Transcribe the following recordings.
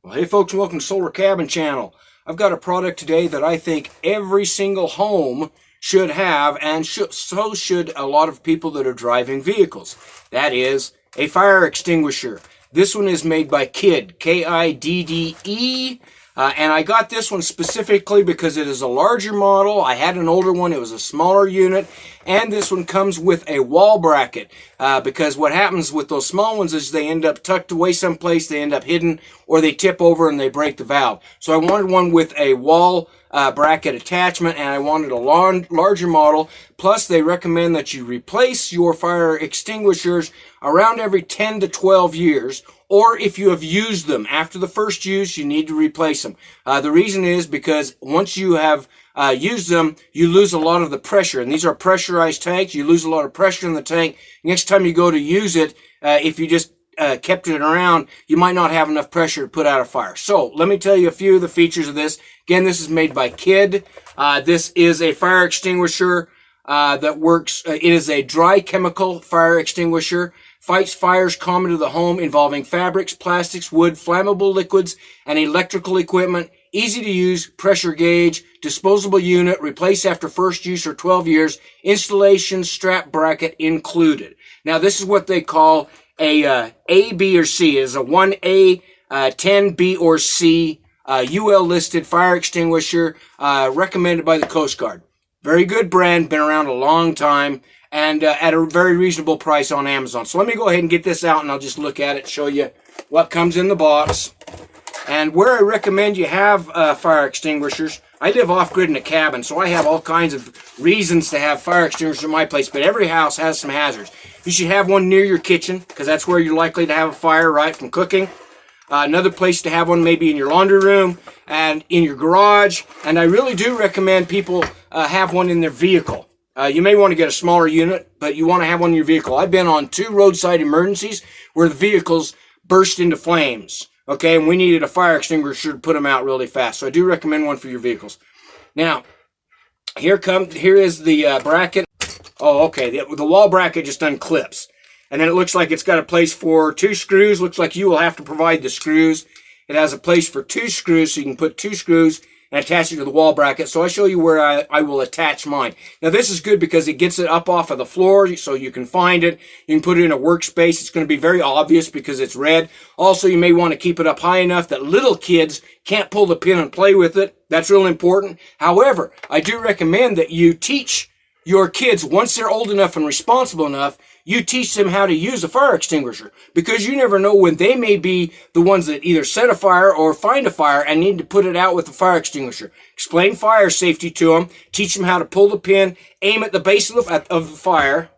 Well, hey folks, and welcome to Solar Cabin Channel. I've got a product today that I think every single home should have, and so should a lot of people that are driving vehicles. That is a fire extinguisher. This one is made by KIDDE, K-I-D-D-E. And I got this one specifically because it is a larger model. I had an older one, it was a smaller unit, and this one comes with a wall bracket because what happens with those small ones is they end up tucked away someplace, they end up hidden, or they tip over and they break the valve. So I wanted one with a wall bracket attachment, and I wanted a larger model. Plus, they recommend that you replace your fire extinguishers around every 10 to 12 years, or if you have used them after the first use, you need to replace them. The reason is because once you have used them, you lose a lot of the pressure, and these are pressurized tanks. You lose a lot of pressure in the tank. Next time you go to use it, if you just kept it around, you might not have enough pressure to put out a fire. So let me tell you a few of the features of this. Again, this is made by KIDDE. This is a fire extinguisher that works. It is a dry chemical fire extinguisher. Fights fires common to the home involving fabrics, plastics, wood, flammable liquids, and electrical equipment. Easy to use, pressure gauge, disposable unit, replace after first use or 12 years, installation, strap bracket included. Now this is what they call a B, or C. It is a 1A, 10B, or C UL listed fire extinguisher recommended by the Coast Guard. Very good brand, been around a long time, and at a very reasonable price on Amazon. So let me go ahead and get this out, and I'll just look at it, show you what comes in the box. And where I recommend you have fire extinguishers, I live off-grid in a cabin, so I have all kinds of reasons to have fire extinguishers in my place, but every house has some hazards. You should have one near your kitchen, because that's where you're likely to have a fire, right, from cooking. Another place to have one maybe in your laundry room and in your garage. And I really do recommend people have one in their vehicle. You may want to get a smaller unit, but you want to have one in your vehicle. I've been on 2 roadside emergencies where the vehicles burst into flames. Okay, and we needed a fire extinguisher to put them out really fast. So I do recommend one for your vehicles. Now, here is the bracket. Oh, okay, the wall bracket just unclips. And then it looks like it's got a place for 2 screws. Looks like you will have to provide the screws. It has a place for 2 screws, so you can put 2 screws and attach it to the wall bracket. So I'll show you where I will attach mine. Now this is good because it gets it up off of the floor so you can find it. You can put it in a workspace. It's going to be very obvious because it's red. Also, you may want to keep it up high enough that little kids can't pull the pin and play with it. That's real important. However, I do recommend that you teach your kids, once they're old enough and responsible enough, you teach them how to use a fire extinguisher, because you never know when they may be the ones that either set a fire or find a fire and need to put it out with a fire extinguisher. Explain fire safety to them, teach them how to pull the pin, aim at the base of the fire.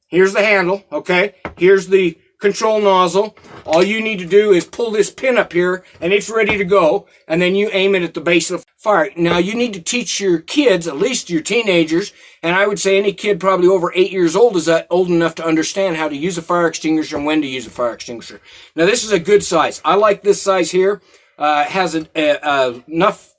Here's the handle, okay? Here's the control nozzle. All you need to do is pull this pin up here and it's ready to go, and then you aim it at the base of the fire. Now you need to teach your kids, at least your teenagers, and I would say any kid probably over 8 years old is old enough to understand how to use a fire extinguisher and when to use a fire extinguisher. Now this is a good size. I like this size here. It has enough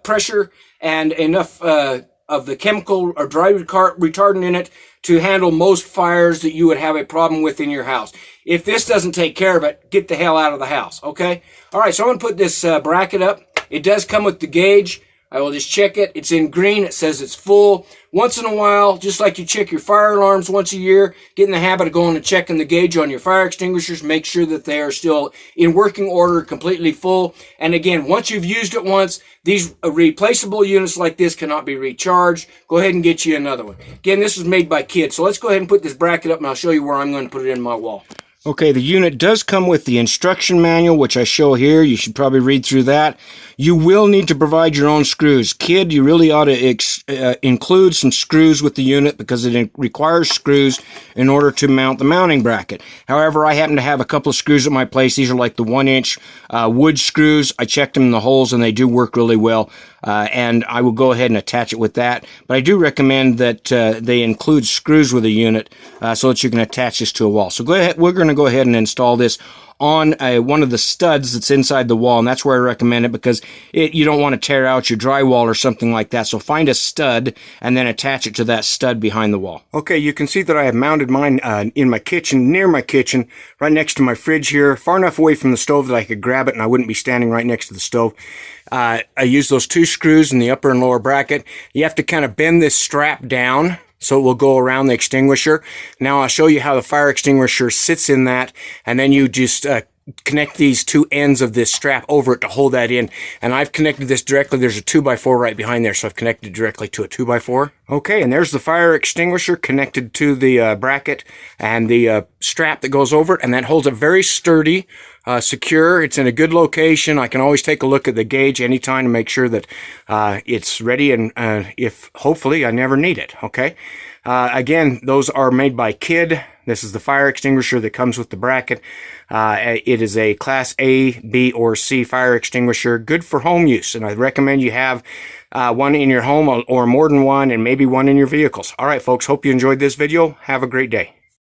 pressure and enough of the chemical or dry retardant in it to handle most fires that you would have a problem with in your house. If this doesn't take care of it, get the hell out of the house, okay? All right, so I'm going to put this bracket up. It does come with the gauge. I will just check it. It's in green. It says it's full. Once in a while, just like you check your fire alarms once a year, get in the habit of going and checking the gauge on your fire extinguishers. Make sure that they are still in working order, completely full. And again, once you've used it once, these replaceable units like this cannot be recharged. Go ahead and get you another one. Again, this was made by KIDDE. So let's go ahead and put this bracket up, and I'll show you where I'm going to put it in my wall. Okay, the unit does come with the instruction manual, which I show here. You should probably read through that. You will need to provide your own screws. KIDDE, you really ought to include some screws with the unit because it requires screws in order to mount the mounting bracket. However, I happen to have a couple of screws at my place. These are like the 1-inch wood screws. I checked them in the holes and they do work really well. And I will go ahead and attach it with that. But I do recommend that they include screws with the unit so that you can attach this to a wall. So go ahead, we're going to go ahead and install this on one of the studs that's inside the wall, and that's where I recommend it, because you don't want to tear out your drywall or something like that. So find a stud and then attach it to that stud behind the wall. Okay, you can see that I have mounted mine in my kitchen, near my kitchen, right next to my fridge here, far enough away from the stove that I could grab it and I wouldn't be standing right next to the stove. I use those 2 screws in the upper and lower bracket. You have to kind of bend this strap down so it will go around the extinguisher. Now I'll show you how the fire extinguisher sits in that, and then you just connect these 2 ends of this strap over it to hold that in. And I've connected this directly. There's a 2x4 right behind there, so I've connected directly to a 2x4. Okay, and there's the fire extinguisher connected to the bracket and the strap that goes over it, and that holds it very sturdy, secure. It's in a good location. I can always take a look at the gauge anytime to make sure that it's ready, and if hopefully I never need it. Okay, again, those are made by KIDDE. This is the fire extinguisher that comes with the bracket. It is a Class A, B, or C fire extinguisher, good for home use, and I recommend you have one in your home or more than one, and maybe one in your vehicles. All right, folks, hope you enjoyed this video. Have a great day.